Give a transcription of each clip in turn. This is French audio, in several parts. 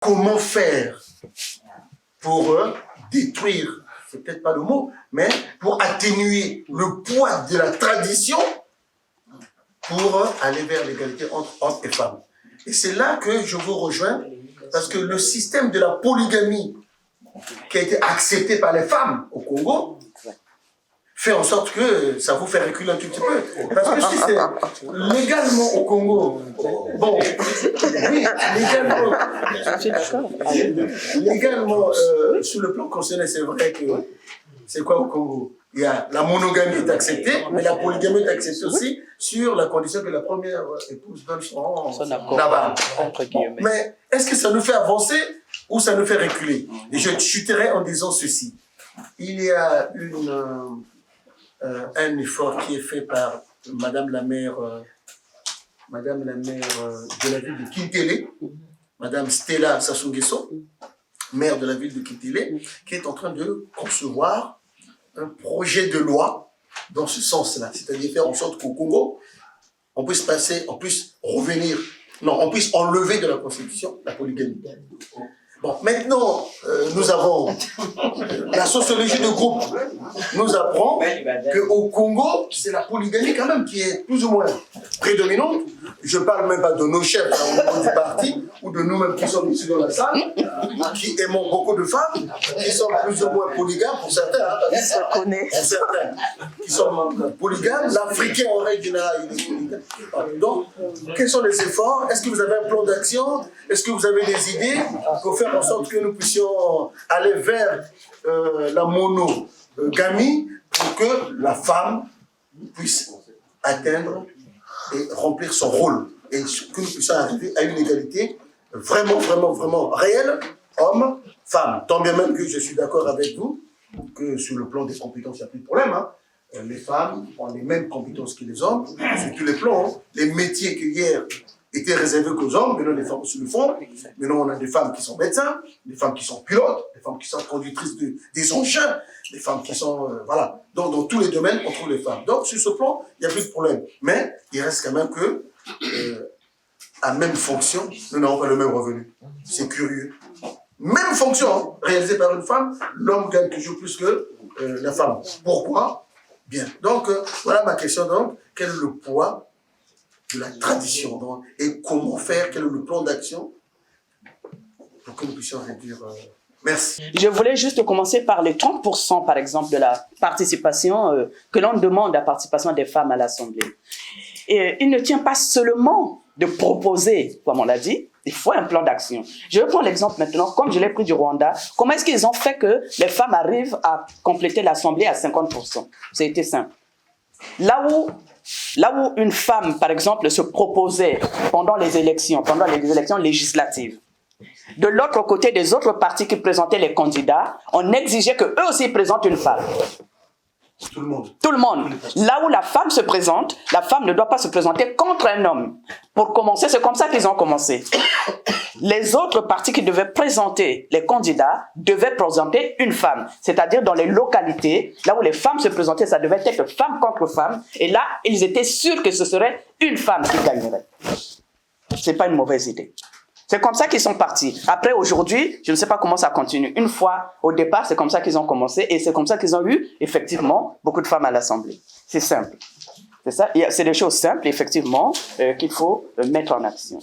comment faire pour détruire, c'est peut-être pas le mot, mais pour atténuer le poids de la tradition pour aller vers l'égalité entre hommes et femmes. Et c'est là que je vous rejoins, parce que le système de la polygamie qui a été accepté par les femmes au Congo fait en sorte que ça vous fait reculer un tout petit peu. Parce que si c'est légalement au Congo, bon, oui, légalement sur le plan constitutionnel, c'est vrai que c'est quoi au Congo? Il y a la monogamie est acceptée, mais la polygamie est acceptée aussi sur la condition que la première épouse donne son aval. Bon, mais est-ce que ça nous fait avancer ou ça nous fait reculer? Et je chuterai en disant ceci. Il y a un effort qui est fait par Madame la maire de la ville de Kintélé, Madame Stella Sassou Nguesso, maire de la ville de Kintélé, qui est en train de concevoir un projet de loi dans ce sens-là, c'est-à-dire faire en sorte qu'au Congo, on puisse revenir, non, on puisse enlever de la Constitution la polygamie. Bon, maintenant, nous avons la sociologie de groupe nous apprend qu'au Congo, c'est la polygamie quand même qui est plus ou moins prédominante. Je ne parle même pas de nos chefs au niveau du parti ou de nous-mêmes qui sommes ici dans la salle, qui aimons beaucoup de femmes, qui sont plus ou moins polygames pour certains. Pour certains qui sont polygames. L'Africain en règle générale, il est polygame. Donc, quels sont les efforts? Est-ce que vous avez un plan d'action? Est-ce que vous avez des idées pour faire en sorte que nous puissions aller vers la monogamie pour que la femme puisse atteindre et remplir son rôle et que nous puissions arriver à une égalité vraiment, vraiment, vraiment réelle, homme-femme. Tant bien même que je suis d'accord avec vous que sur le plan des compétences, il n'y a plus de problème. Hein. Les femmes ont les mêmes compétences que les hommes sur tous les plans. Hein. Les métiers que hier étaient réservés qu'aux hommes, maintenant les femmes aussi le font. Maintenant on a des femmes qui sont médecins, des femmes qui sont pilotes, des femmes qui sont conductrices des engins, des femmes qui sont... voilà. Donc dans tous les domaines, on trouve les femmes. Donc sur ce plan, il n'y a plus de problème. Mais il reste quand même que, à même fonction, nous n'avons pas le même revenu. C'est curieux. Même fonction hein, réalisée par une femme, l'homme gagne toujours plus que la femme. Pourquoi? Bien. Donc voilà ma question. Donc, quel est le poids de la tradition donc, et comment faire, quel est le plan d'action pour que nous puissions réduire... Merci. Je voulais juste commencer par les 30% par exemple de la participation que l'on demande la participation des femmes à l'Assemblée. Et il ne tient pas seulement de proposer, comme on l'a dit, il faut un plan d'action. Je vais prendre l'exemple maintenant, comme je l'ai pris du Rwanda, comment est-ce qu'ils ont fait que les femmes arrivent à compléter l'Assemblée à 50%? C'était simple. Là où une femme, par exemple, se proposait pendant les élections législatives, de l'autre côté des autres partis qui présentaient les candidats, on exigeait qu'eux aussi présentent une femme. Tout le monde. Tout le monde. Là où la femme se présente, la femme ne doit pas se présenter contre un homme. Pour commencer, c'est comme ça qu'ils ont commencé. Les autres partis qui devaient présenter les candidats devaient présenter une femme. C'est-à-dire dans les localités, là où les femmes se présentaient, ça devait être femme contre femme. Et là, ils étaient sûrs que ce serait une femme qui gagnerait. C'est pas une mauvaise idée. C'est comme ça qu'ils sont partis. Après, aujourd'hui, je ne sais pas comment ça continue. Une fois, au départ, c'est comme ça qu'ils ont commencé et c'est comme ça qu'ils ont eu, effectivement, beaucoup de femmes à l'Assemblée. C'est simple. C'est ça. C'est des choses simples, effectivement, qu'il faut mettre en action.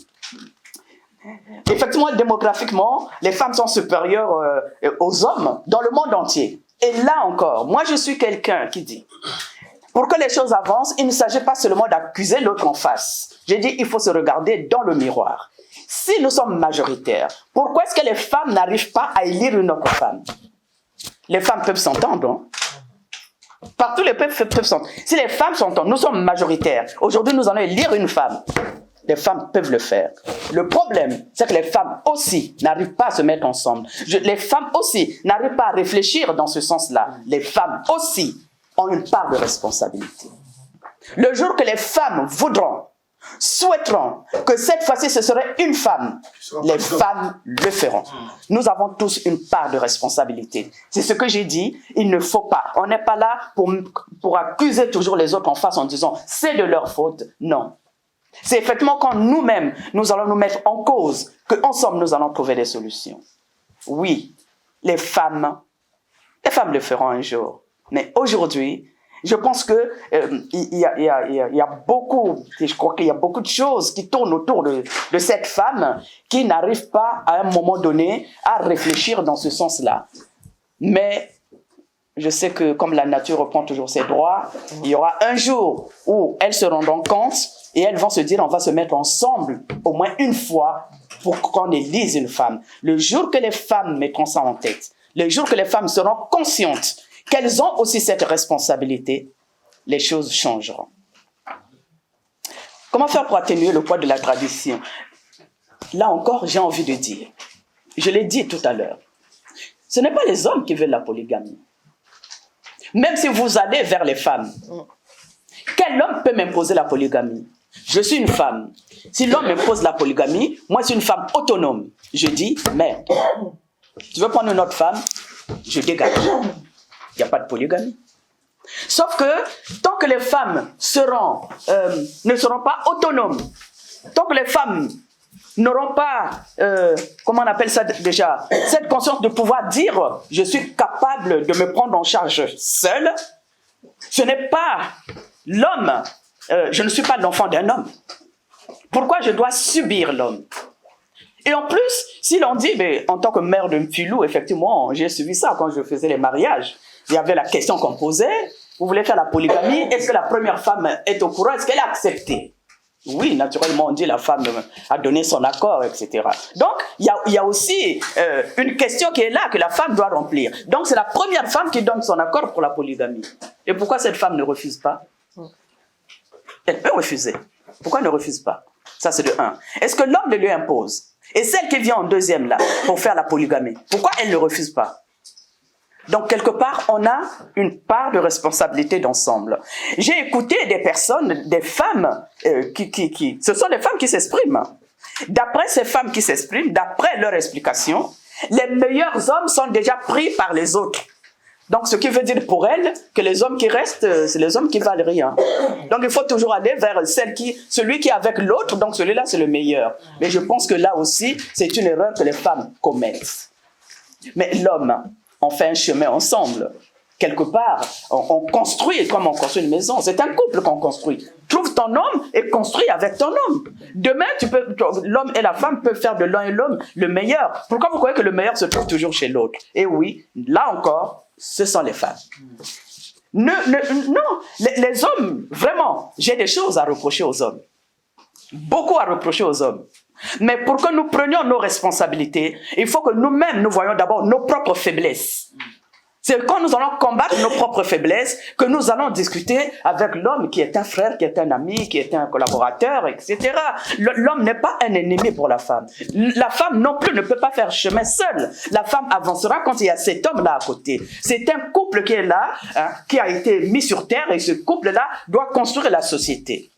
Effectivement, démographiquement, les femmes sont supérieures aux hommes dans le monde entier. Et là encore, moi, je suis quelqu'un qui dit, pour que les choses avancent, il ne s'agit pas seulement d'accuser l'autre en face. J'ai dit, il faut se regarder dans le miroir. Si nous sommes majoritaires, pourquoi est-ce que les femmes n'arrivent pas à élire une autre femme? Les femmes peuvent s'entendre. Hein? Partout, les peuples peuvent s'entendre. Si les femmes s'entendent, nous sommes majoritaires. Aujourd'hui, nous allons élire une femme. Les femmes peuvent le faire. Le problème, c'est que les femmes aussi n'arrivent pas à se mettre ensemble. Les femmes aussi n'arrivent pas à réfléchir dans ce sens-là. Les femmes aussi ont une part de responsabilité. Le jour que les femmes souhaiteront que cette fois-ci ce serait une femme, les femmes le feront. Nous avons tous une part de responsabilité. C'est ce que j'ai dit, il ne faut pas. On n'est pas là pour accuser toujours les autres en face en disant c'est de leur faute. Non. C'est effectivement quand nous-mêmes, nous allons nous mettre en cause, qu'ensemble nous allons trouver des solutions. Oui, les femmes le feront un jour. Mais aujourd'hui, je pense que il y a beaucoup, je crois qu'il y a beaucoup de choses qui tournent autour de cette femme qui n'arrivent pas à un moment donné à réfléchir dans ce sens-là. Mais je sais que comme la nature reprend toujours ses droits, il y aura un jour où elles se rendront compte et elles vont se dire on va se mettre ensemble au moins une fois pour qu'on élise une femme. Le jour que les femmes mettront ça en tête, le jour que les femmes seront conscientes qu'elles ont aussi cette responsabilité, les choses changeront. Comment faire pour atténuer le poids de la tradition? Là encore, j'ai envie de dire, je l'ai dit tout à l'heure, ce n'est pas les hommes qui veulent la polygamie. Même si vous allez vers les femmes, quel homme peut m'imposer la polygamie? Je suis une femme. Si l'homme m'impose la polygamie, moi je suis une femme autonome. Je dis, merde, tu veux prendre une autre femme? Je dégage. Il n'y a pas de polygamie. Sauf que tant que les femmes ne seront pas autonomes, tant que les femmes n'auront pas, comment on appelle ça déjà, cette conscience de pouvoir dire je suis capable de me prendre en charge seule, ce n'est pas l'homme, je ne suis pas l'enfant d'un homme. Pourquoi je dois subir l'homme? Et en plus, si l'on dit, mais en tant que mère de Mpilou, effectivement, j'ai suivi ça quand je faisais les mariages. Il y avait la question qu'on posait, vous voulez faire la polygamie, est-ce que la première femme est au courant, est-ce qu'elle a accepté? Oui, naturellement, on dit la femme a donné son accord, etc. Donc, il y a aussi une question qui est là, que la femme doit remplir. Donc, c'est la première femme qui donne son accord pour la polygamie. Et pourquoi cette femme ne refuse pas? Elle peut refuser. Pourquoi elle ne refuse pas? Ça, c'est de un. Est-ce que l'homme le lui impose? Et celle qui vient en deuxième, là, pour faire la polygamie, pourquoi elle ne refuse pas? Donc, quelque part, on a une part de responsabilité d'ensemble. J'ai écouté des personnes, des femmes, ce sont des femmes qui s'expriment. D'après ces femmes qui s'expriment, d'après leur explication, les meilleurs hommes sont déjà pris par les autres. Donc, ce qui veut dire pour elles que les hommes qui restent, c'est les hommes qui valent rien. Donc, il faut toujours aller vers celui qui est avec l'autre, donc celui-là, c'est le meilleur. Mais je pense que là aussi, c'est une erreur que les femmes commettent. Mais l'homme, on fait un chemin ensemble. Quelque part, on construit comme on construit une maison. C'est un couple qu'on construit. Trouve ton homme et construis avec ton homme. Demain, l'homme et la femme peuvent faire de l'un et l'homme le meilleur. Pourquoi vous croyez que le meilleur se trouve toujours chez l'autre? Et oui, là encore, ce sont les femmes. Non, les hommes, vraiment, j'ai des choses à reprocher aux hommes. Beaucoup à reprocher aux hommes. Mais pour que nous prenions nos responsabilités, il faut que nous-mêmes, nous voyons d'abord nos propres faiblesses. C'est quand nous allons combattre nos propres faiblesses que nous allons discuter avec l'homme qui est un frère, qui est un ami, qui est un collaborateur, etc. L'homme n'est pas un ennemi pour la femme. La femme non plus ne peut pas faire chemin seule. La femme avancera quand il y a cet homme-là à côté. C'est un couple qui est là, hein, qui a été mis sur terre, et ce couple-là doit construire la société.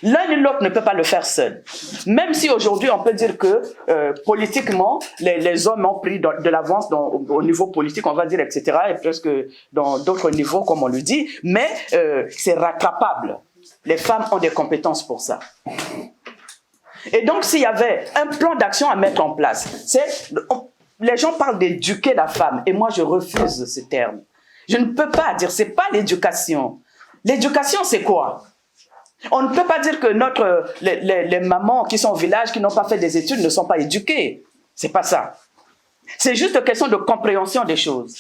L'un et l'autre ne peut pas le faire seul. Même si aujourd'hui on peut dire que politiquement les hommes ont pris de l'avance au niveau politique, on va dire, etc. et presque dans d'autres niveaux comme on le dit, mais c'est rattrapable. Les femmes ont des compétences pour ça. Et donc s'il y avait un plan d'action à mettre en place, les gens parlent d'éduquer la femme et moi je refuse ce terme. Je ne peux pas dire, c'est pas l'éducation. L'éducation c'est quoi? On ne peut pas dire que les mamans qui sont au village, qui n'ont pas fait des études, ne sont pas éduquées. C'est pas ça. C'est juste une question de compréhension des choses.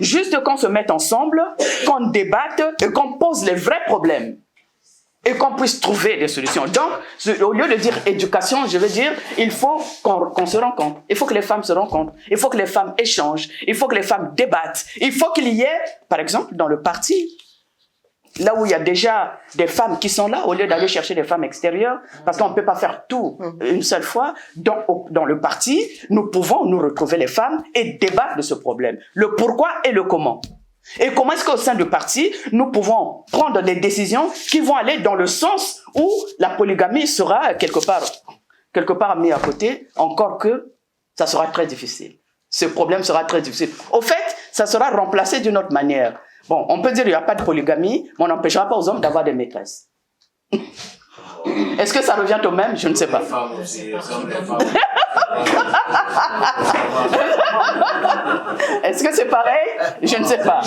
Juste qu'on se mette ensemble, qu'on débatte et qu'on pose les vrais problèmes. Et qu'on puisse trouver des solutions. Donc, au lieu de dire éducation, je veux dire, il faut qu'on se rencontre. Il faut que les femmes se rencontrent. Il faut que les femmes échangent. Il faut que les femmes débattent. Il faut qu'il y ait, par exemple, dans le parti, là où il y a déjà des femmes qui sont là, au lieu d'aller chercher des femmes extérieures, parce qu'on ne peut pas faire tout une seule fois, dans le parti, nous pouvons nous retrouver les femmes et débattre de ce problème. Le pourquoi et le comment. Et comment est-ce qu'au sein du parti, nous pouvons prendre des décisions qui vont aller dans le sens où la polygamie sera quelque part mis à côté, encore que ça sera très difficile. Ce problème sera très difficile. Au fait, ça sera remplacé d'une autre manière. Bon, on peut dire qu'il n'y a pas de polygamie, mais on n'empêchera pas aux hommes d'avoir des maîtresses. Est-ce que ça revient au même? Je ne sais pas. Est-ce que c'est pareil? Je ne sais pas.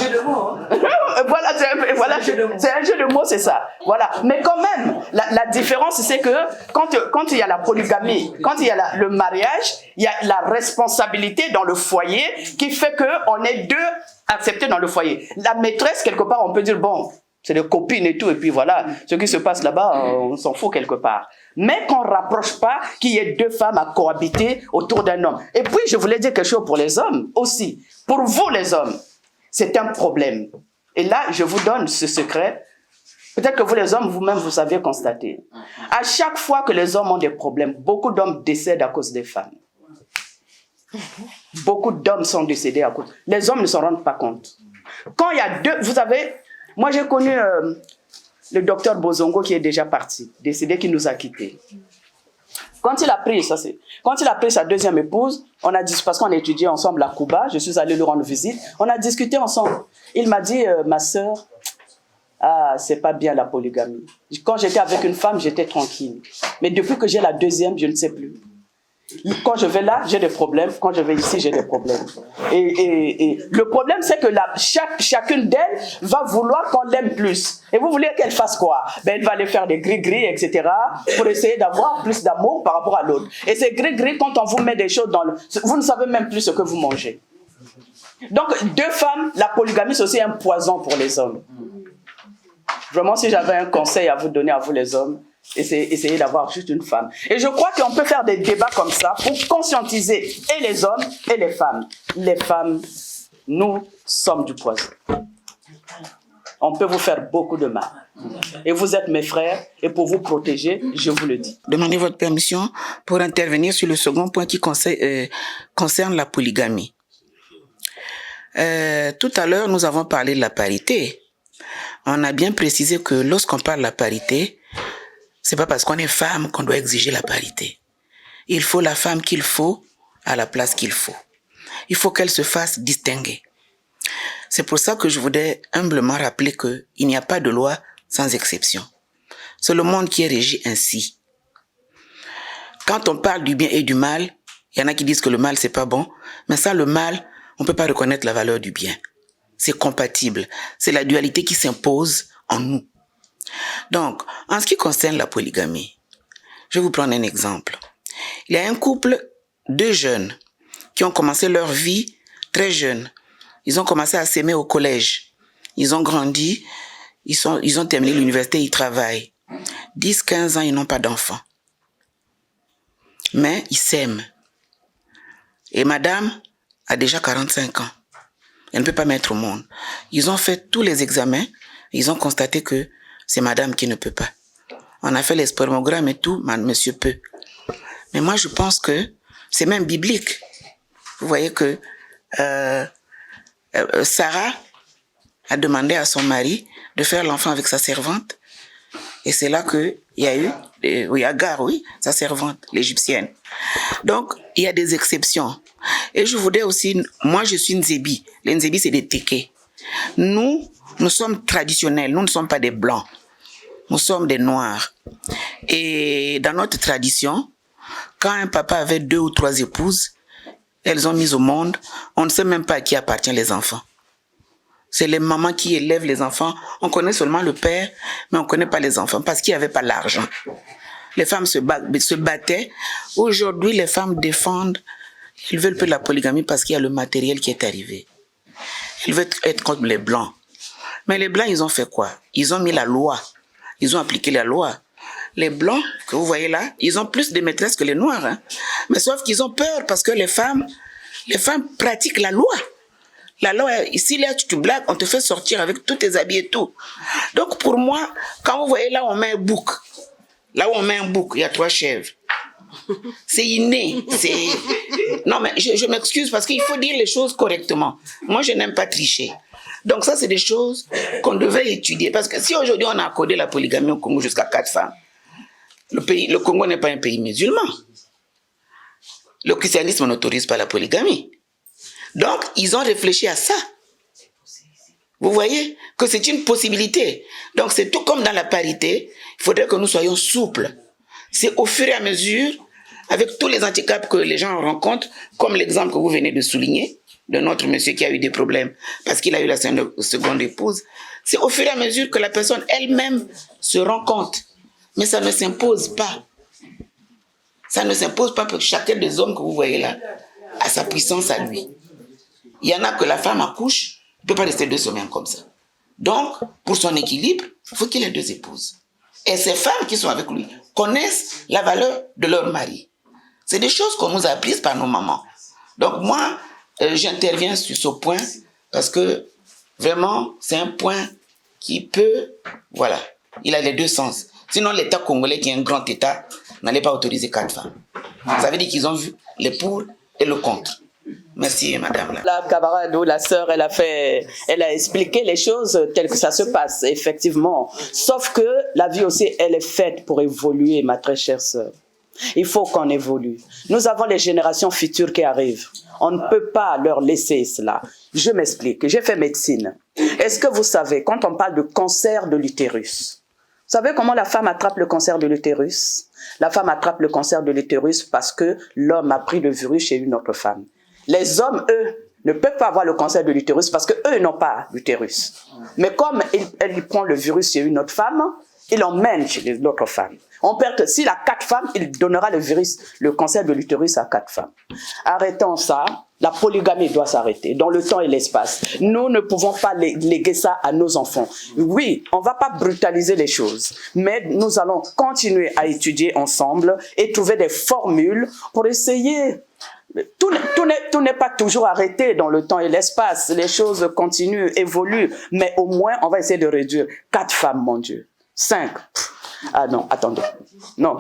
Voilà, c'est un jeu de mots, c'est ça. Voilà. Mais quand même, la différence, c'est que quand il y a la polygamie, quand il y a le mariage, il y a la responsabilité dans le foyer qui fait qu'on est deux acceptés dans le foyer. La maîtresse, quelque part, on peut dire, bon, c'est des copines et tout, et puis voilà, ce qui se passe là-bas, on s'en fout quelque part. Mais qu'on ne rapproche pas qu'il y ait deux femmes à cohabiter autour d'un homme. Et puis, je voulais dire quelque chose pour les hommes aussi. Pour vous, les hommes, c'est un problème. Et là, je vous donne ce secret. Peut-être que vous, les hommes, vous-même, vous savez constater. À chaque fois que les hommes ont des problèmes, beaucoup d'hommes décèdent à cause des femmes. Beaucoup d'hommes sont décédés à cause. Les hommes ne s'en rendent pas compte. Quand il y a deux, vous savez, moi j'ai connu le docteur Bozongo qui est déjà parti, décédé, qui nous a quittés. Quand il a pris sa deuxième épouse, on a dit, parce qu'on étudiait ensemble à Cuba, je suis allé lui rendre visite, on a discuté ensemble. Il m'a dit, ma sœur, c'est pas bien la polygamie. Quand j'étais avec une femme, j'étais tranquille. Mais depuis que j'ai la deuxième, je ne sais plus. Quand je vais là, j'ai des problèmes. Quand je vais ici, j'ai des problèmes. Et le problème, c'est que chacune d'elles va vouloir qu'on l'aime plus. Et vous voulez qu'elle fasse quoi? Ben, elle va aller faire des gris-gris, etc. pour essayer d'avoir plus d'amour par rapport à l'autre. Et ces gris-gris, quand on vous met des choses dans le... Vous ne savez même plus ce que vous mangez. Donc, deux femmes, la polygamie, c'est aussi un poison pour les hommes. Vraiment, si j'avais un conseil à vous donner, à vous les hommes, essayez d'avoir juste une femme. Et je crois qu'on peut faire des débats comme ça pour conscientiser et les hommes et les femmes. Les femmes, nous sommes du poison. On peut vous faire beaucoup de mal. Et vous êtes mes frères, et pour vous protéger, je vous le dis. Demandez votre permission pour intervenir sur le second point qui concerne la polygamie. Tout à l'heure, nous avons parlé de la parité. On a bien précisé que lorsqu'on parle de la parité, c'est pas parce qu'on est femme qu'on doit exiger la parité. Il faut la femme qu'il faut à la place qu'il faut. Il faut qu'elle se fasse distinguer. C'est pour ça que je voudrais humblement rappeler qu'il n'y a pas de loi sans exception. C'est le monde qui est régi ainsi. Quand on parle du bien et du mal, il y en a qui disent que le mal c'est pas bon, mais ça, le mal, on peut pas reconnaître la valeur du bien. C'est compatible. C'est la dualité qui s'impose en nous. Donc, en ce qui concerne la polygamie, je vais vous prendre un exemple. Il y a un couple, deux jeunes, qui ont commencé leur vie très jeunes. Ils ont commencé à s'aimer au collège. Ils ont grandi, ils ont terminé l'université, ils travaillent. 10, 15 ans, ils n'ont pas d'enfants. Mais ils s'aiment. Et madame a déjà 45 ans. Elle ne peut pas mettre au monde. Ils ont fait tous les examens, ils ont constaté que c'est madame qui ne peut pas. On a fait les spermogrammes et tout, monsieur peut. Mais moi, je pense que c'est même biblique. Vous voyez que Sarah a demandé à son mari de faire l'enfant avec sa servante. Et c'est là qu'il y a eu Agar, oui, sa servante, l'égyptienne. Donc, il y a des exceptions. Et je voudrais aussi, moi je suis Nzébi. Les Nzébi, c'est des Téké. Nous sommes traditionnels, nous ne sommes pas des blancs. Nous sommes des noirs. Et dans notre tradition, quand un papa avait 2 ou 3 épouses, elles ont mis au monde, on ne sait même pas à qui appartiennent les enfants. C'est les mamans qui élèvent les enfants. On connaît seulement le père, mais on ne connaît pas les enfants parce qu'il n'y avait pas l'argent. Les femmes se battaient. Aujourd'hui, les femmes défendent. Ils veulent peu de la polygamie parce qu'il y a le matériel qui est arrivé. Ils veulent être comme les blancs. Mais les blancs, ils ont fait quoi? Ils ont mis la loi. Ils ont appliqué la loi. Les blancs, que vous voyez là, ils ont plus de maîtresses que les noirs. Hein? Mais sauf qu'ils ont peur parce que les femmes pratiquent la loi. La loi, ici, là, tu blagues, on te fait sortir avec tous tes habits et tout. Donc, pour moi, quand vous voyez là, on met un bouc. Là où on met un bouc, il y a 3 chèvres. C'est inné. Non, mais je m'excuse parce qu'il faut dire les choses correctement. Moi, je n'aime pas tricher. Donc, ça, c'est des choses qu'on devait étudier. Parce que si aujourd'hui, on a accordé la polygamie au Congo jusqu'à 4 femmes, le Congo n'est pas un pays musulman. Le christianisme n'autorise pas la polygamie. Donc, ils ont réfléchi à ça. Vous voyez que c'est une possibilité. Donc, c'est tout comme dans la parité. Il faudrait que nous soyons souples. C'est au fur et à mesure, avec tous les handicaps que les gens rencontrent, comme l'exemple que vous venez de souligner, de notre monsieur qui a eu des problèmes parce qu'il a eu la seconde épouse, c'est au fur et à mesure que la personne elle-même se rend compte. Mais ça ne s'impose pas. Ça ne s'impose pas pour chacun des hommes que vous voyez là a sa puissance à lui. Il y en a que la femme accouche, ne peut pas rester 2 semaines comme ça. Donc, pour son équilibre, il faut qu'il ait 2 épouses. Et ces femmes qui sont avec lui connaissent la valeur de leur mari. C'est des choses qu'on nous a apprises par nos mamans. Donc moi, j'interviens sur ce point parce que vraiment, c'est un point qui peut... Voilà, il a les 2 sens. Sinon, l'État congolais, qui est un grand État, n'allait pas autoriser 4 femmes. Ça veut dire qu'ils ont vu les pour et le contre. Merci, madame. La camarade ou la sœur, elle a expliqué les choses telles que ça se passe, effectivement. Sauf que la vie aussi, elle est faite pour évoluer, ma très chère sœur. Il faut qu'on évolue. Nous avons les générations futures qui arrivent. On ne peut pas leur laisser cela. Je m'explique. J'ai fait médecine. Est-ce que vous savez, quand on parle de cancer de l'utérus, vous savez comment la femme attrape le cancer de l'utérus? La femme attrape le cancer de l'utérus parce que l'homme a pris le virus chez une autre femme. Les hommes, eux, ne peuvent pas avoir le cancer de l'utérus parce qu'eux n'ont pas l'utérus. Mais comme elle prend le virus chez une autre femme, il l'emmène chez l'autre femme. On perd que s'il a 4 femmes, il donnera le virus, le cancer de l'utérus à 4 femmes. Arrêtons ça. La polygamie doit s'arrêter dans le temps et l'espace. Nous ne pouvons pas léguer ça à nos enfants. Oui, on ne va pas brutaliser les choses, mais nous allons continuer à étudier ensemble et trouver des formules pour essayer. Tout n'est pas toujours arrêté dans le temps et l'espace. Les choses continuent, évoluent, mais au moins, on va essayer de réduire. 4 femmes, mon Dieu. 5. Ah non, attendez. Non.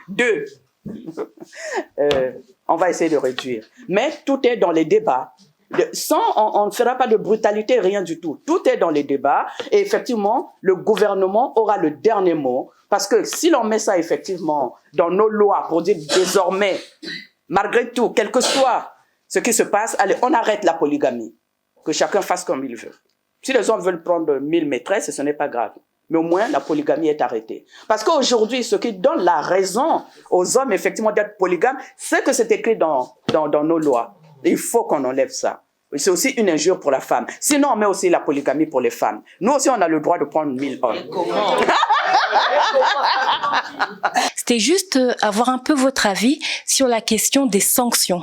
2. On va essayer de réduire. Mais tout est dans les débats. On ne fera pas de brutalité, rien du tout. Tout est dans les débats. Et effectivement, le gouvernement aura le dernier mot. Parce que si l'on met ça effectivement dans nos lois pour dire désormais, malgré tout, quel que soit ce qui se passe, allez, on arrête la polygamie. Que chacun fasse comme il veut. Si les hommes veulent prendre 1000 maîtresses, ce n'est pas grave. Mais au moins, la polygamie est arrêtée. Parce qu'aujourd'hui, ce qui donne la raison aux hommes, effectivement, d'être polygames, c'est que c'est écrit dans nos lois. Il faut qu'on enlève ça. C'est aussi une injure pour la femme. Sinon, on met aussi la polygamie pour les femmes. Nous aussi, on a le droit de prendre 1000 hommes. C'était juste avoir un peu votre avis sur la question des sanctions.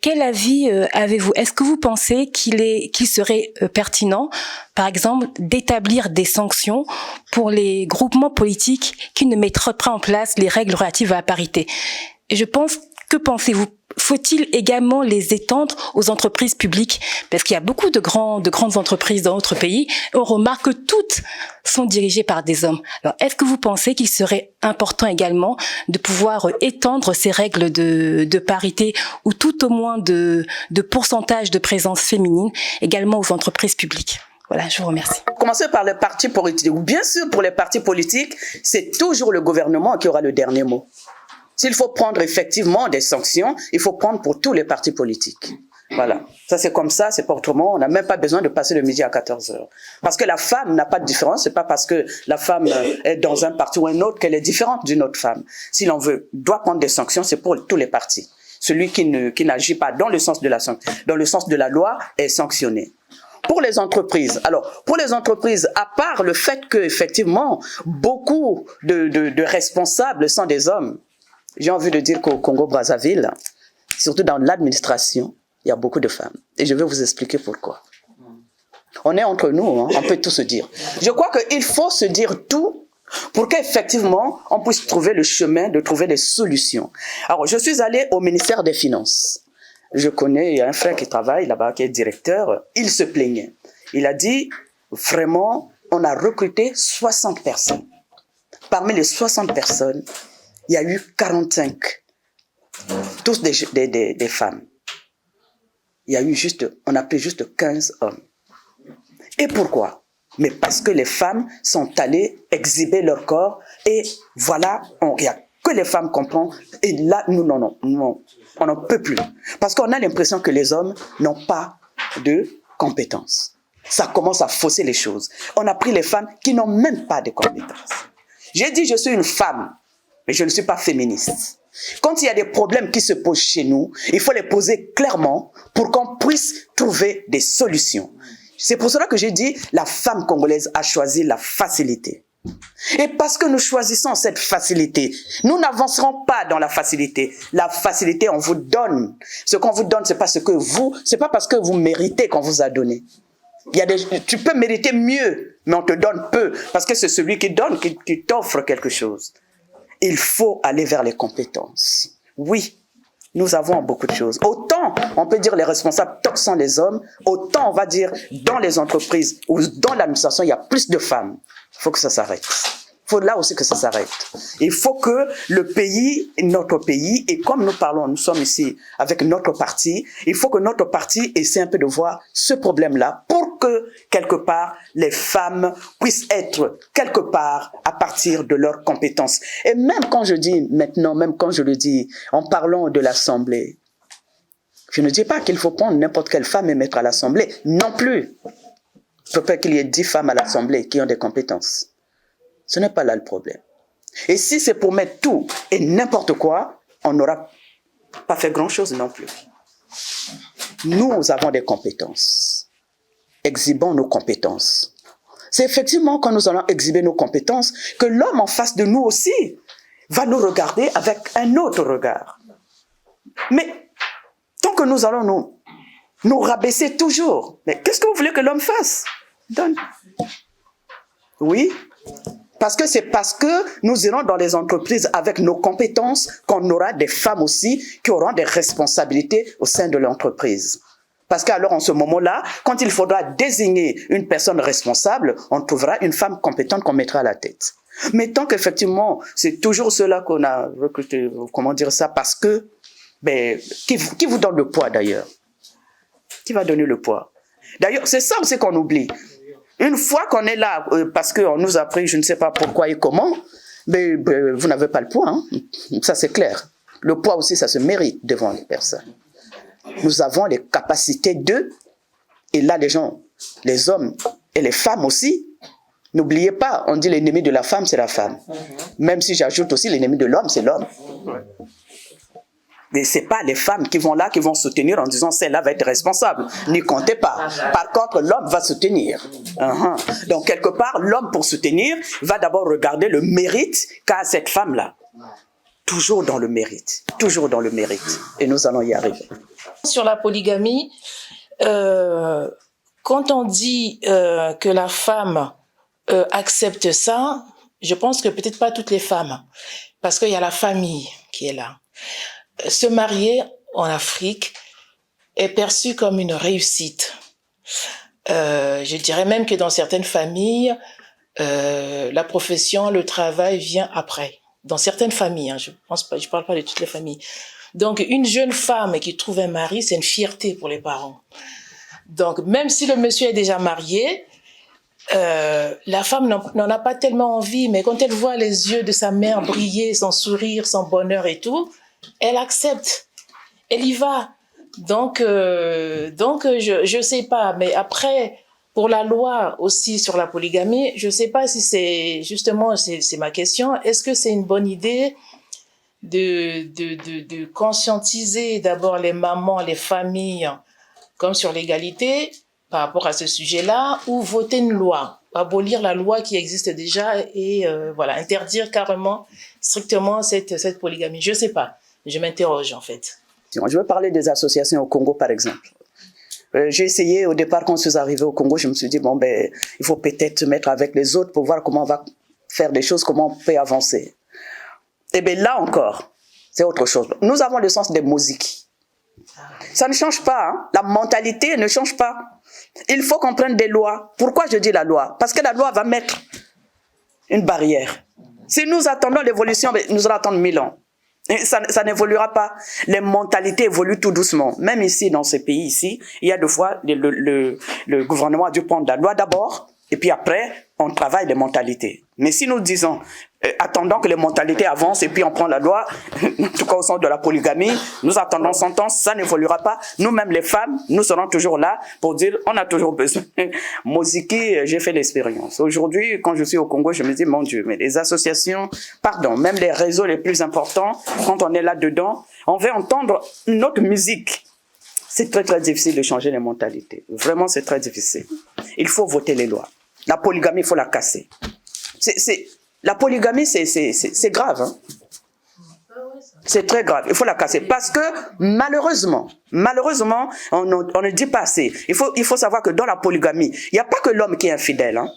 Quel avis avez-vous? Est-ce que vous pensez qu'il serait pertinent, par exemple, d'établir des sanctions pour les groupements politiques qui ne mettraient pas en place les règles relatives à la parité? Et je pense, que pensez-vous? Faut-il également les étendre aux entreprises publiques? Parce qu'il y a beaucoup de grandes entreprises dans notre pays. On remarque que toutes sont dirigées par des hommes. Alors, est-ce que vous pensez qu'il serait important également de pouvoir étendre ces règles de parité ou tout au moins de pourcentage de présence féminine également aux entreprises publiques? Voilà, je vous remercie. Commencer par les partis politiques. Bien sûr, pour les partis politiques, c'est toujours le gouvernement qui aura le dernier mot. S'il faut prendre effectivement des sanctions, il faut prendre pour tous les partis politiques. Voilà. Ça, c'est comme ça, c'est pas autrement. On n'a même pas besoin de passer le midi à 14h. Parce que la femme n'a pas de différence. C'est pas parce que la femme est dans un parti ou un autre qu'elle est différente d'une autre femme. Si l'on doit prendre des sanctions, c'est pour tous les partis. Celui qui n'agit pas dans le sens de la loi est sanctionné. Pour les entreprises, alors, pour les entreprises, à part le fait que, effectivement, beaucoup de responsables sont des hommes, j'ai envie de dire qu'au Congo-Brazzaville, surtout dans l'administration, il y a beaucoup de femmes. Et je vais vous expliquer pourquoi. On est entre nous, hein, on peut tout se dire. Je crois qu'il faut se dire tout pour qu'effectivement, on puisse trouver le chemin de trouver des solutions. Alors, je suis allé au ministère des Finances. Je connais, il y a un frère qui travaille là-bas, qui est directeur. Il se plaignait. Il a dit, vraiment, on a recruté 60 personnes. Parmi les 60 personnes, il y a eu 45, tous des femmes. Il y a eu on a pris juste 15 hommes. Et pourquoi? Mais parce que les femmes sont allées exhiber leur corps et voilà, il n'y a que les femmes comprennent. Et là, nous, non, on n'en peut plus. Parce qu'on a l'impression que les hommes n'ont pas de compétences. Ça commence à fausser les choses. On a pris les femmes qui n'ont même pas de compétences. J'ai dit je suis une femme, mais je ne suis pas féministe. Quand il y a des problèmes qui se posent chez nous, il faut les poser clairement pour qu'on puisse trouver des solutions. C'est pour cela que j'ai dit la femme congolaise a choisi la facilité. Et parce que nous choisissons cette facilité, nous n'avancerons pas dans la facilité. La facilité, on vous donne. Ce qu'on vous donne, c'est pas parce que vous méritez qu'on vous a donné. Tu peux mériter mieux, mais on te donne peu, parce que c'est celui qui donne qui t'offre quelque chose. Il faut aller vers les compétences. Oui, nous avons beaucoup de choses. Autant, on peut dire les responsables, tant que sont les hommes, autant on va dire dans les entreprises ou dans l'administration, il y a plus de femmes. Il faut que ça s'arrête. Il faut là aussi que ça s'arrête. Il faut que le pays, notre pays, et comme nous parlons, nous sommes ici avec notre parti, il faut que notre parti essaie un peu de voir ce problème-là pour que, quelque part, les femmes puissent être quelque part à partir de leurs compétences. Et même quand je dis maintenant, même quand je le dis en parlant de l'Assemblée, je ne dis pas qu'il faut prendre n'importe quelle femme et mettre à l'Assemblée. Non plus. Il faut pas qu'il y ait 10 femmes à l'Assemblée qui ont des compétences. Ce n'est pas là le problème. Et si c'est pour mettre tout et n'importe quoi, on n'aura pas fait grand-chose non plus. Nous avons des compétences. Exhibons nos compétences. C'est effectivement quand nous allons exhiber nos compétences que l'homme en face de nous aussi va nous regarder avec un autre regard. Mais tant que nous allons nous rabaisser toujours, mais qu'est-ce que vous voulez que l'homme fasse? Donne. Oui. C'est parce que nous irons dans les entreprises avec nos compétences qu'on aura des femmes aussi qui auront des responsabilités au sein de l'entreprise. Parce qu'alors, en ce moment-là, quand il faudra désigner une personne responsable, on trouvera une femme compétente qu'on mettra à la tête. Mais tant qu'effectivement, c'est toujours cela qu'on a recruté, comment dire ça, parce que, qui vous donne le poids d'ailleurs? Qui va donner le poids? D'ailleurs, c'est ça aussi qu'on oublie. Une fois qu'on est là, parce qu'on nous a pris, je ne sais pas pourquoi et comment, mais vous n'avez pas le poids, hein? Ça c'est clair. Le poids aussi, ça se mérite devant les personnes. Nous avons les capacités d'eux, et là les gens, les hommes et les femmes aussi, n'oubliez pas, on dit l'ennemi de la femme, c'est la femme. Même si j'ajoute aussi l'ennemi de l'homme, c'est l'homme. Mais ce n'est pas les femmes qui vont là, qui vont soutenir en disant celle-là va être responsable. N'y comptez pas. Par contre, l'homme va soutenir. Donc, quelque part, l'homme, pour soutenir, va d'abord regarder le mérite qu'a cette femme-là. Toujours dans le mérite. Toujours dans le mérite. Et nous allons y arriver. Sur la polygamie, quand on dit que la femme accepte ça, je pense que peut-être pas toutes les femmes. Parce qu'il y a la famille qui est là. Se marier en Afrique est perçu comme une réussite. Je dirais même que dans certaines familles, la profession, le travail vient après. Dans certaines familles, hein, je parle pas de toutes les familles. Donc, une jeune femme qui trouve un mari, c'est une fierté pour les parents. Donc, même si le monsieur est déjà marié, la femme n'en a pas tellement envie, mais quand elle voit les yeux de sa mère briller, son sourire, son bonheur et tout, elle accepte, elle y va. Donc je sais pas, mais après, pour la loi aussi sur la polygamie, je sais pas si c'est, justement, c'est ma question, est-ce que c'est une bonne idée de conscientiser d'abord les mamans, les familles, comme sur l'égalité, par rapport à ce sujet-là, ou voter une loi, abolir la loi qui existe déjà et voilà, interdire carrément, strictement cette polygamie. Je sais pas. Je m'interroge en fait. Je veux parler des associations au Congo par exemple. J'ai essayé au départ quand je suis arrivé au Congo, je me suis dit il faut peut-être se mettre avec les autres pour voir comment on va faire des choses, comment on peut avancer. Et bien là encore, c'est autre chose. Nous avons le sens des musiques. Ça ne change pas, hein? La mentalité ne change pas. Il faut qu'on prenne des lois. Pourquoi je dis la loi? Parce que la loi va mettre une barrière. Si nous attendons l'évolution, nous allons attendre 1000 ans. Et ça n'évoluera pas. Les mentalités évoluent tout doucement. Même ici, dans ces pays ici, il y a des fois, le gouvernement a dû prendre la loi d'abord, et puis après, on travaille les mentalités. Mais si nous disons, attendons que les mentalités avancent et puis on prend la loi, en tout cas au sens de la polygamie, nous attendons 100 ans, ça n'évoluera pas. Nous-mêmes les femmes, nous serons toujours là pour dire, on a toujours besoin. Moziki, j'ai fait l'expérience. Aujourd'hui, quand je suis au Congo, je me dis, mon Dieu, mais les associations, pardon, même les réseaux les plus importants, quand on est là-dedans, on veut entendre notre musique. C'est très très difficile de changer les mentalités. Vraiment, c'est très difficile. Il faut voter les lois. La polygamie, il faut la casser. La polygamie, c'est grave. Hein? C'est très grave. Il faut la casser. Parce que malheureusement, on ne dit pas assez. Il faut savoir que dans la polygamie, il n'y a pas que l'homme qui est infidèle. Hein?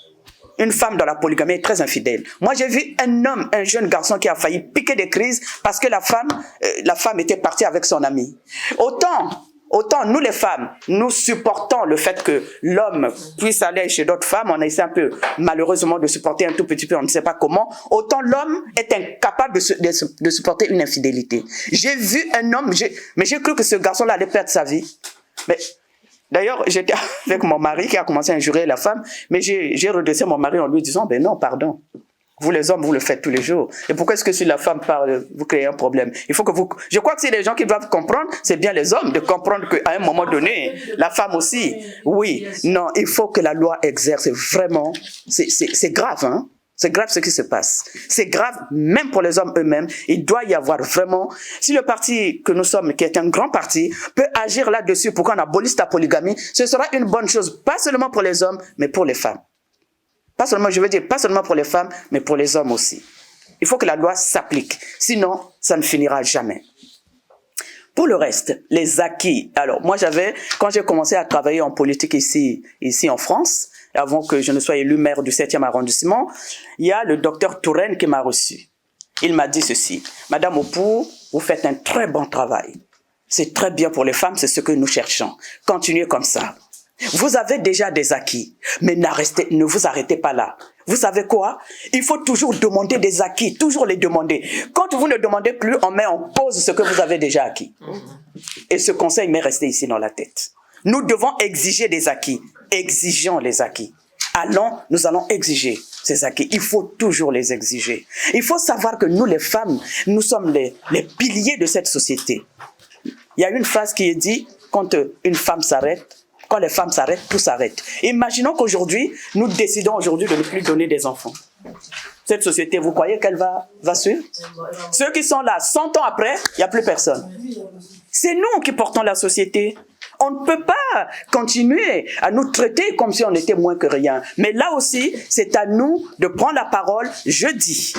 Une femme dans la polygamie est très infidèle. Moi, j'ai vu un jeune garçon qui a failli piquer des crises parce que la femme était partie avec son ami. Autant nous les femmes, nous supportons le fait que l'homme puisse aller chez d'autres femmes, on essaie un peu malheureusement de supporter un tout petit peu, on ne sait pas comment, autant l'homme est incapable de supporter une infidélité. J'ai vu un homme, mais j'ai cru que ce garçon-là allait perdre sa vie. Mais d'ailleurs, j'étais avec mon mari qui a commencé à injurer la femme, mais j'ai redressé mon mari en lui disant, ben non, pardon. Vous les hommes, vous le faites tous les jours. Et pourquoi est-ce que si la femme parle, vous créez un problème? Il faut que vous... Je crois que c'est les gens qui doivent comprendre, c'est bien les hommes de comprendre qu'à un moment donné, la femme aussi, oui, non, il faut que la loi exerce vraiment. C'est grave, hein? C'est grave ce qui se passe. C'est grave même pour les hommes eux-mêmes. Il doit y avoir vraiment... Si le parti que nous sommes, qui est un grand parti, peut agir là-dessus pour qu'on abolisse la polygamie, ce sera une bonne chose, pas seulement pour les hommes, mais pour les femmes. Pas seulement, je veux dire, pas seulement pour les femmes, mais pour les hommes aussi. Il faut que la loi s'applique. Sinon, ça ne finira jamais. Pour le reste, les acquis. Alors, moi, quand j'ai commencé à travailler en politique ici en France, avant que je ne sois élu maire du 7e arrondissement, il y a le docteur Touraine qui m'a reçu. Il m'a dit ceci. Madame Opou, vous faites un très bon travail. C'est très bien pour les femmes, c'est ce que nous cherchons. Continuez comme ça. Vous avez déjà des acquis, mais ne vous arrêtez pas là. Vous savez quoi? Il faut toujours demander des acquis, toujours les demander. Quand vous ne demandez plus, on met en cause ce que vous avez déjà acquis. Et ce conseil m'est resté ici dans la tête. Nous devons exiger des acquis. Exigeons les acquis. Nous allons exiger ces acquis. Il faut toujours les exiger. Il faut savoir que nous, les femmes, nous sommes les piliers de cette société. Il y a une phrase qui est dit, quand une femme s'arrête, quand les femmes s'arrêtent, tout s'arrête. Imaginons qu'aujourd'hui, nous décidons aujourd'hui de ne plus donner des enfants. Cette société, vous croyez qu'elle va suivre? Ceux qui sont là, 100 ans après, il n'y a plus personne. C'est nous qui portons la société. On ne peut pas continuer à nous traiter comme si on était moins que rien. Mais là aussi, c'est à nous de prendre la parole. Je dis,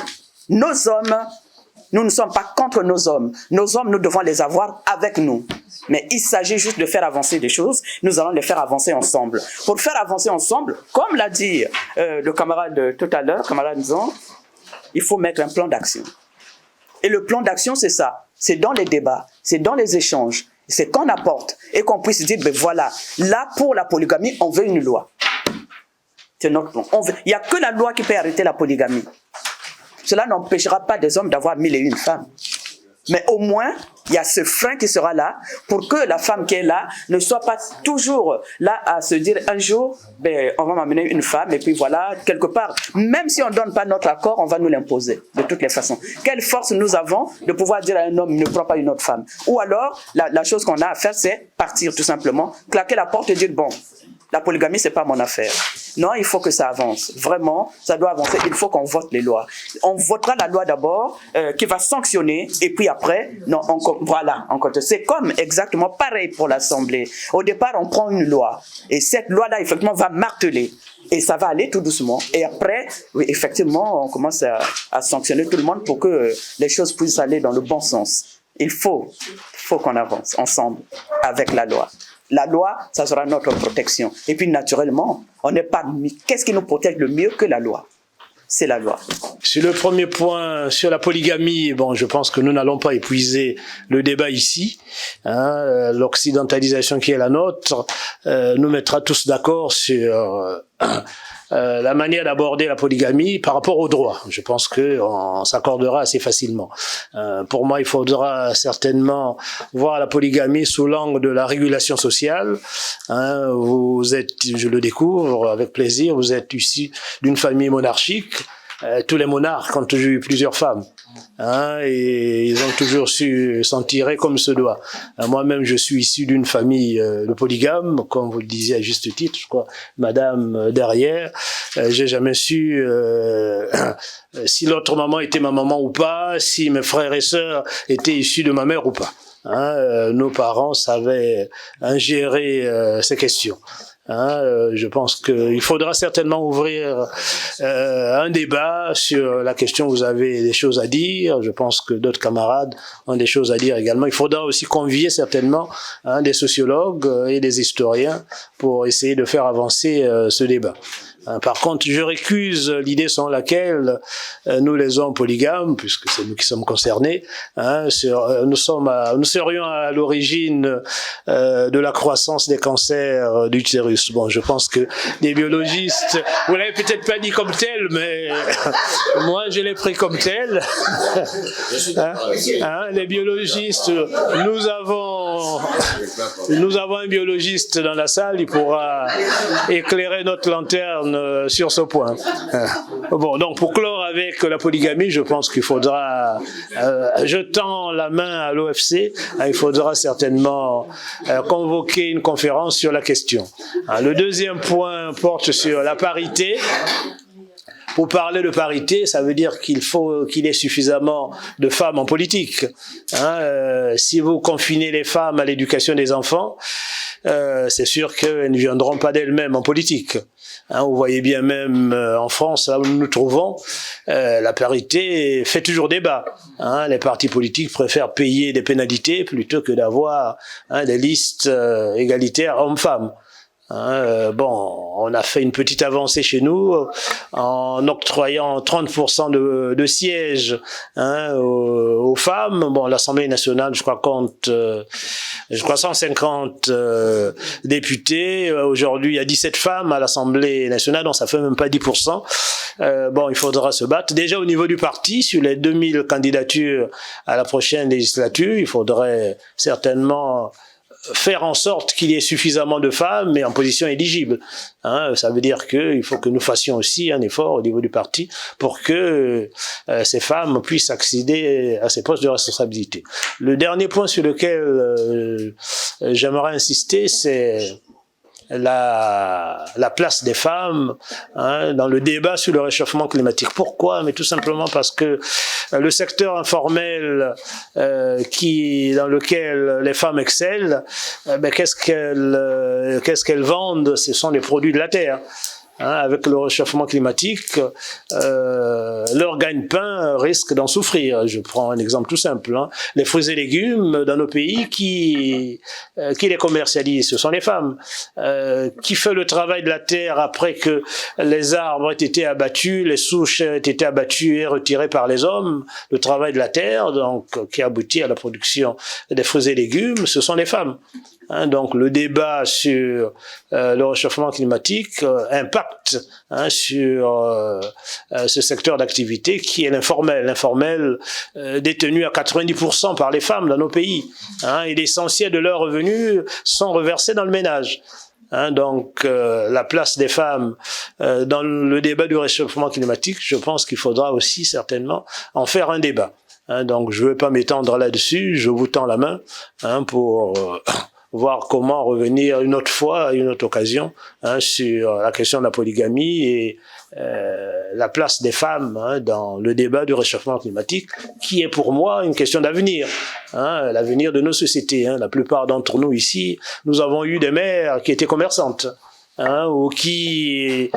nos hommes, nous ne sommes pas contre nos hommes. Nos hommes, nous devons les avoir avec nous. Mais il s'agit juste de faire avancer des choses. Nous allons les faire avancer ensemble. Pour faire avancer ensemble, comme l'a dit le camarade tout à l'heure, camarade Nzon, il faut mettre un plan d'action. Et le plan d'action, c'est ça. C'est dans les débats, c'est dans les échanges. C'est qu'on apporte et qu'on puisse dire, ben voilà, là pour la polygamie, on veut une loi. C'est notre plan. Il n'y a que la loi qui peut arrêter la polygamie. Cela n'empêchera pas des hommes d'avoir 1001 femmes. Mais au moins, il y a ce frein qui sera là pour que la femme qui est là ne soit pas toujours là à se dire un jour, ben, on va m'amener une femme et puis voilà, quelque part, même si on ne donne pas notre accord, on va nous l'imposer de toutes les façons. Quelle force nous avons de pouvoir dire à un homme, ne prends pas une autre femme? Ou alors, la chose qu'on a à faire, c'est partir tout simplement, claquer la porte et dire, bon, la polygamie, c'est pas mon affaire. Non, il faut que ça avance. Vraiment, ça doit avancer. Il faut qu'on vote les lois. On votera la loi d'abord, qui va sanctionner, et puis après, non, voilà. C'est comme exactement pareil pour l'Assemblée. Au départ, on prend une loi. Et cette loi-là, effectivement, va marteler. Et ça va aller tout doucement. Et après, oui, effectivement, on commence à sanctionner tout le monde pour que les choses puissent aller dans le bon sens. Il faut qu'on avance ensemble avec la loi. La loi, ça sera notre protection. Et puis, naturellement, on n'est pas... Qu'est-ce qui nous protège le mieux que la loi? C'est la loi. Sur le premier point, sur la polygamie, bon, je pense que nous n'allons pas épuiser le débat ici. L'occidentalisation qui est la nôtre nous mettra tous d'accord sur la manière d'aborder la polygamie par rapport au droit. Je pense qu'on s'accordera assez facilement. Pour moi, il faudra certainement voir la polygamie sous l'angle de la régulation sociale. Vous êtes, je le découvre avec plaisir, vous êtes issu d'une famille monarchique. Tous les monarques ont toujours eu plusieurs femmes, et ils ont toujours su s'en tirer comme se doit. Moi-même, je suis issu d'une famille de polygames, comme vous le disiez à juste titre, je crois, Madame derrière. J'ai jamais su si l'autre maman était ma maman ou pas, si mes frères et sœurs étaient issus de ma mère ou pas. Nos parents savaient gérer ces questions. Je pense qu'il faudra certainement ouvrir un débat sur la question. Vous avez des choses à dire. Je pense que d'autres camarades ont des choses à dire également. Il faudra aussi convier certainement des sociologues et des historiens pour essayer de faire avancer ce débat. Par contre, je récuse l'idée selon laquelle nous, les hommes polygames, puisque c'est nous qui sommes concernés, nous serions à l'origine de la croissance des cancers d'utérus. Bon, je pense que des biologistes, vous l'avez peut-être pas dit comme tel, mais moi je l'ai pris comme tel. Les biologistes, nous avons un biologiste dans la salle, il pourra éclairer notre lanterne sur ce point. Bon, donc pour clore avec la polygamie, je pense qu'il faudra, je tends la main à l'OFC, il faudra certainement convoquer une conférence sur la question. Le deuxième point porte sur la parité. Pour parler de parité, ça veut dire qu'il faut qu'il y ait suffisamment de femmes en politique. Si vous confinez les femmes à l'éducation des enfants, c'est sûr qu'elles ne viendront pas d'elles-mêmes en politique. Vous voyez bien même en France, là où nous nous trouvons, la parité fait toujours débat. Les partis politiques préfèrent payer des pénalités plutôt que d'avoir des listes égalitaires hommes-femmes. On a fait une petite avancée chez nous en octroyant 30% de sièges aux femmes. Bon, l'Assemblée nationale, je crois, compte 150 députés. Aujourd'hui, il y a 17 femmes à l'Assemblée nationale, donc ça fait même pas 10%. Il faudra se battre. Déjà au niveau du parti, sur les 2000 candidatures à la prochaine législature, il faudrait certainement faire en sorte qu'il y ait suffisamment de femmes mais en position éligible. Ça veut dire qu'il faut que nous fassions aussi un effort au niveau du parti pour que ces femmes puissent accéder à ces postes de responsabilité. Le dernier point sur lequel j'aimerais insister, c'est la place des femmes dans le débat sur le réchauffement climatique. Pourquoi? Mais tout simplement parce que le secteur informel dans lequel les femmes excellent, qu'est-ce qu'elles vendent? Ce sont les produits de la terre. Avec le réchauffement climatique, leur gagne-pain risque d'en souffrir. Je prends un exemple tout simple. Les fruits et légumes dans nos pays, qui les commercialisent? Ce sont les femmes. Qui fait le travail de la terre après que les arbres aient été abattus, les souches aient été abattues et retirées par les hommes? Le travail de la terre, donc, qui aboutit à la production des fruits et légumes, ce sont les femmes. Donc le débat sur le réchauffement climatique impacte sur ce secteur d'activité qui est l'informel. L'informel détenu à 90% par les femmes dans nos pays. Et l'essentiel de leurs revenus sont reversés dans le ménage. Donc la place des femmes dans le débat du réchauffement climatique, je pense qu'il faudra aussi certainement en faire un débat. Donc je ne vais pas m'étendre là-dessus, je vous tends la main pour voir comment revenir une autre fois, à une autre occasion, sur la question de la polygamie et la place des femmes dans le débat du réchauffement climatique, qui est pour moi une question d'avenir, l'avenir de nos sociétés. La plupart d'entre nous ici, nous avons eu des mères qui étaient commerçantes. Ou qui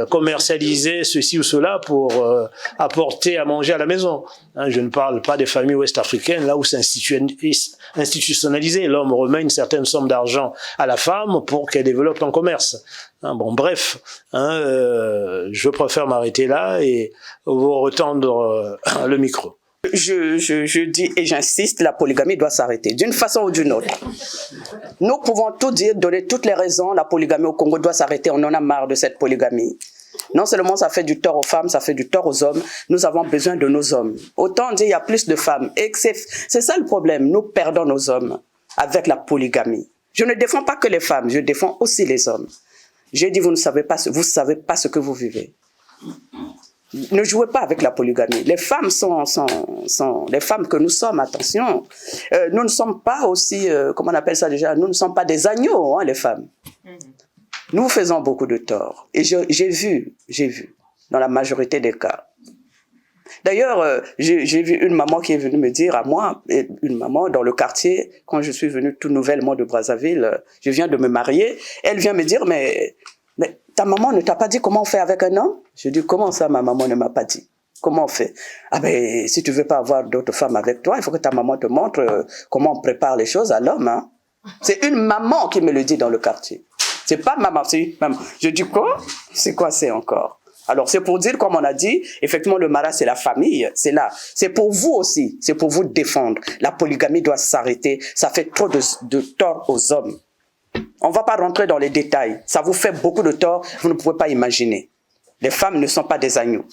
commercialisaient ceci ou cela pour apporter à manger à la maison. Je ne parle pas des familles ouest-africaines, là où c'est institutionnalisé. L'homme remet une certaine somme d'argent à la femme pour qu'elle développe un commerce. Bref, je préfère m'arrêter là et vous retendre le micro. Je dis et j'insiste, la polygamie doit s'arrêter d'une façon ou d'une autre. Nous pouvons tout dire, donner toutes les raisons, la polygamie au Congo doit s'arrêter, on en a marre de cette polygamie. Non seulement ça fait du tort aux femmes, ça fait du tort aux hommes, nous avons besoin de nos hommes. Autant dire il y a plus de femmes, et c'est ça le problème, nous perdons nos hommes avec la polygamie. Je ne défends pas que les femmes, je défends aussi les hommes. J'ai dit, vous ne savez pas ce que vous vivez. Ne jouez pas avec la polygamie. Les femmes sont les femmes que nous sommes, attention. Nous ne sommes pas aussi, comment on appelle ça déjà, nous ne sommes pas des agneaux, hein, les femmes. Nous faisons beaucoup de tort. Et j'ai vu, dans la majorité des cas. D'ailleurs, j'ai vu une maman qui est venue me dire à moi, une maman dans le quartier, quand je suis venue tout nouvellement de Brazzaville, je viens de me marier, elle vient me dire, mais ta maman ne t'a pas dit comment on fait avec un homme? Je dis, comment ça, ma maman ne m'a pas dit? Comment on fait? Ah ben, si tu veux pas avoir d'autres femmes avec toi, il faut que ta maman te montre comment on prépare les choses à l'homme. Hein? C'est une maman qui me le dit dans le quartier. C'est pas maman, c'est une maman. Je dis quoi? C'est quoi c'est encore? Alors, c'est pour dire, comme on a dit, effectivement, le mariage, c'est la famille, c'est là. C'est pour vous aussi, c'est pour vous défendre. La polygamie doit s'arrêter. Ça fait trop de tort aux hommes. On ne va pas rentrer dans les détails. Ça vous fait beaucoup de tort, vous ne pouvez pas imaginer. Les femmes ne sont pas des agneaux.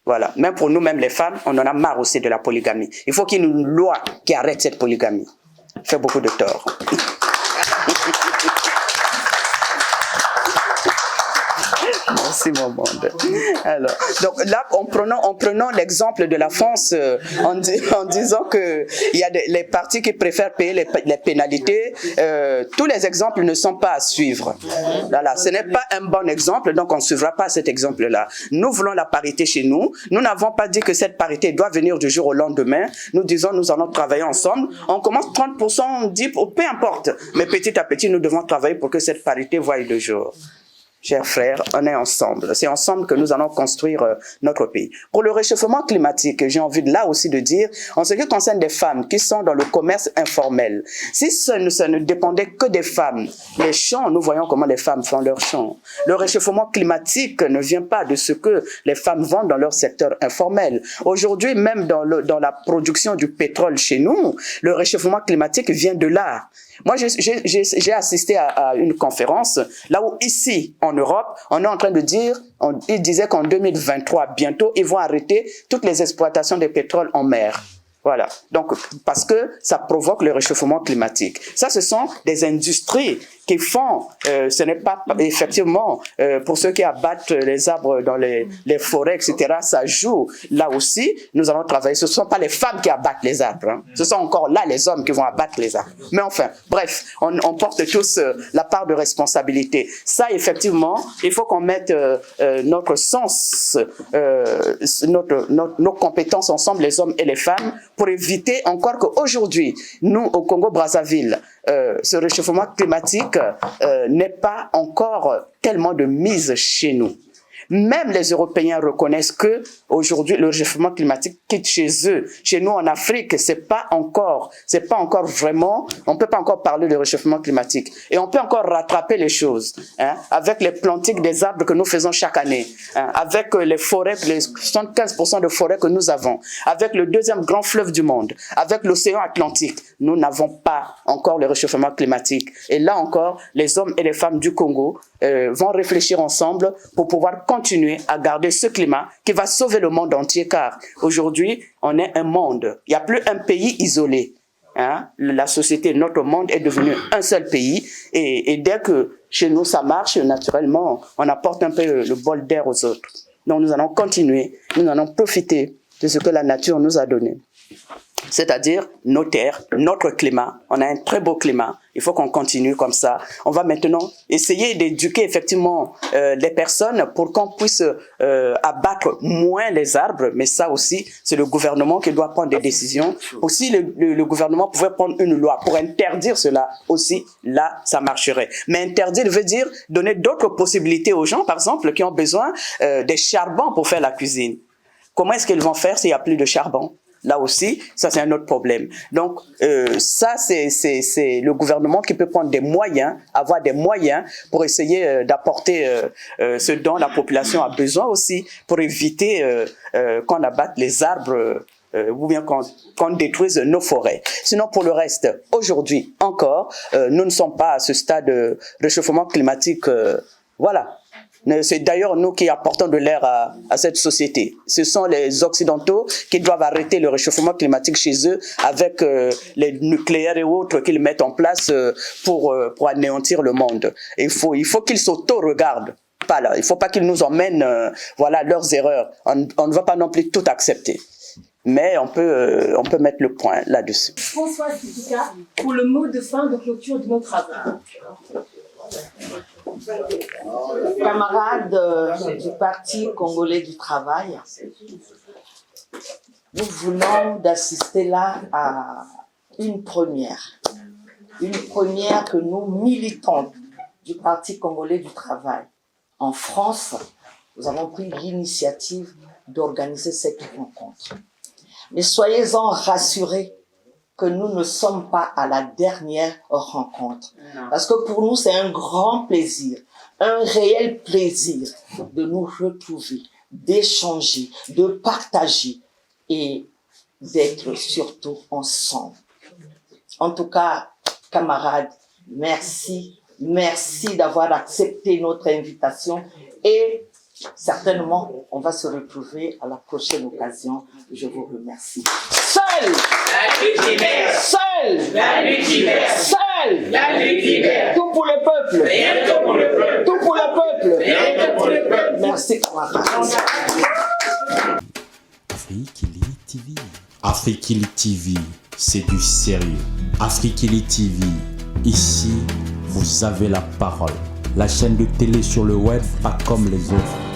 Voilà. Même pour nous-mêmes, les femmes, on en a marre aussi de la polygamie. Il faut qu'il y ait une loi qui arrête cette polygamie. Ça fait beaucoup de tort. Merci mon monde. Alors, donc là, en prenant l'exemple de la France, en disant que il y a les partis qui préfèrent payer les pénalités, tous les exemples ne sont pas à suivre. Voilà, ce n'est pas un bon exemple, donc on ne suivra pas cet exemple-là. Nous voulons la parité chez nous. Nous n'avons pas dit que cette parité doit venir du jour au lendemain. Nous disons, nous allons travailler ensemble. On commence 30%, on dit, peu importe. Mais petit à petit, nous devons travailler pour que cette parité voie le jour. Chers frères, on est ensemble. C'est ensemble que nous allons construire notre pays. Pour le réchauffement climatique, j'ai envie là aussi de dire, en ce qui concerne des femmes qui sont dans le commerce informel, si ça ne dépendait que des femmes, les champs, nous voyons comment les femmes font leurs champs. Le réchauffement climatique ne vient pas de ce que les femmes vendent dans leur secteur informel. Aujourd'hui, même dans la production du pétrole chez nous, le réchauffement climatique vient de là. Moi, j'ai assisté à une conférence, là où ici, en Europe, on est en train de dire, ils disaient qu'en 2023, bientôt, ils vont arrêter toutes les exploitations de pétrole en mer. Voilà. Donc, parce que ça provoque le réchauffement climatique. Ça, ce sont des industries qui font, ce n'est pas effectivement, pour ceux qui abattent les arbres dans les forêts, etc., ça joue. Là aussi, nous allons travailler. Ce ne sont pas les femmes qui abattent les arbres. Hein. Ce sont encore là les hommes qui vont abattre les arbres. Mais enfin, bref, on porte tous la part de responsabilité. Ça, effectivement, il faut qu'on mette notre sens, nos compétences ensemble, les hommes et les femmes, pour éviter encore qu'aujourd'hui, nous, au Congo-Brazzaville, ce réchauffement climatique n'est pas encore tellement de mise chez nous. Même les Européens reconnaissent que aujourd'hui le réchauffement climatique quitte chez eux. Chez nous en Afrique, c'est pas encore vraiment, on peut pas encore parler de réchauffement climatique. Et on peut encore rattraper les choses, hein, avec les plantiques des arbres que nous faisons chaque année, hein, avec les forêts, les 75% de forêts que nous avons, avec le deuxième grand fleuve du monde, avec l'océan Atlantique. Nous n'avons pas encore le réchauffement climatique. Et là encore, les hommes et les femmes du Congo vont réfléchir ensemble pour pouvoir continuer à garder ce climat qui va sauver le monde entier, car aujourd'hui, on est un monde. Il n'y a plus un pays isolé. Hein? La société, notre monde est devenu un seul pays. Et dès que chez nous, ça marche, naturellement, on apporte un peu le bol d'air aux autres. Donc nous allons continuer, nous allons profiter de ce que la nature nous a donné. C'est-à-dire nos terres, notre climat. On a un très beau climat. Il faut qu'on continue comme ça. On va maintenant essayer d'éduquer effectivement les personnes pour qu'on puisse abattre moins les arbres. Mais ça aussi, c'est le gouvernement qui doit prendre des décisions. Aussi, le gouvernement pouvait prendre une loi pour interdire cela. Aussi, là, ça marcherait. Mais interdire veut dire donner d'autres possibilités aux gens, par exemple, qui ont besoin des charbons pour faire la cuisine. Comment est-ce qu'ils vont faire s'il n'y a plus de charbon? Là aussi, ça c'est un autre problème. Donc ça c'est le gouvernement qui peut prendre des moyens, avoir des moyens pour essayer d'apporter ce dont la population a besoin aussi, pour éviter qu'on abatte les arbres ou bien qu'on détruise nos forêts. Sinon, pour le reste, aujourd'hui encore, nous ne sommes pas à ce stade de réchauffement climatique. Voilà. C'est d'ailleurs nous qui apportons de l'air à cette société. Ce sont les Occidentaux qui doivent arrêter le réchauffement climatique chez eux avec les nucléaires et autres qu'ils mettent en place pour anéantir le monde. Il faut qu'ils s'auto-regardent. Pas là. Il ne faut pas qu'ils nous emmènent voilà, leurs erreurs. On ne va pas non plus tout accepter. Mais on peut mettre le point là-dessus. François Kifika, pour le mot de fin de clôture de nos travaux. Camarades du Parti congolais du travail, nous voulons d'assister là à une première que nous, militants du Parti congolais du travail, en France, nous avons pris l'initiative d'organiser cette rencontre. Mais soyez-en rassurés que nous ne sommes pas à la dernière rencontre. Parce que pour nous, c'est un grand plaisir, un réel plaisir de nous retrouver, d'échanger, de partager et d'être surtout ensemble. En tout cas, camarades, merci. Merci d'avoir accepté notre invitation et certainement, on va se retrouver à la prochaine occasion. Je vous remercie. Seul la lutte libère. Seul la lutte libère. Tout pour le peuple. Rien que pour le peuple. Tout pour le peuple. Rien que pour le peuple. Merci. Afrikili TV. Afrikili TV, c'est du sérieux. Afrikili TV, ici, vous avez la parole. La chaîne de télé sur le web, pas comme les autres.